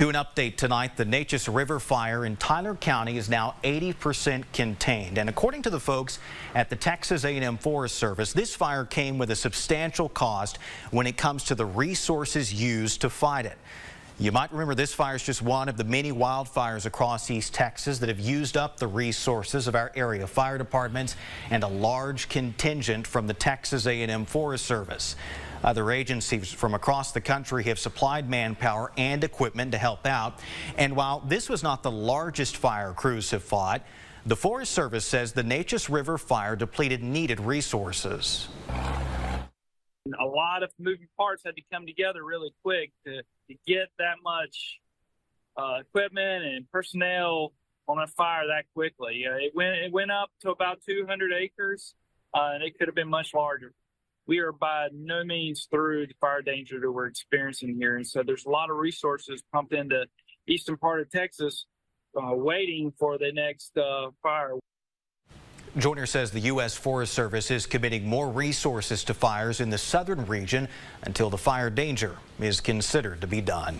To an update tonight, the Neches River fire in Tyler County is now 80% contained. And according to the folks at the Texas A&M Forest Service, this fire came with a substantial cost when it comes to the resources used to fight it. You might remember this fire is just one of the many wildfires across East Texas that have used up the resources of our area fire departments and a large contingent from the Texas A&M Forest Service. Other agencies from across the country have supplied manpower and equipment to help out. And while this was not the largest fire crews have fought, the Forest Service says the Neches River fire depleted needed resources. A lot of moving parts had to come together really quick to get that much equipment and personnel on a fire that quickly. It went up to about 200 acres, and it could have been much larger. We are by no means through the fire danger that we're experiencing here, and so there's a lot of resources pumped into eastern part of Texas waiting for the next fire. Joyner says the U.S. Forest Service is committing more resources to fires in the southern region until the fire danger is considered to be done.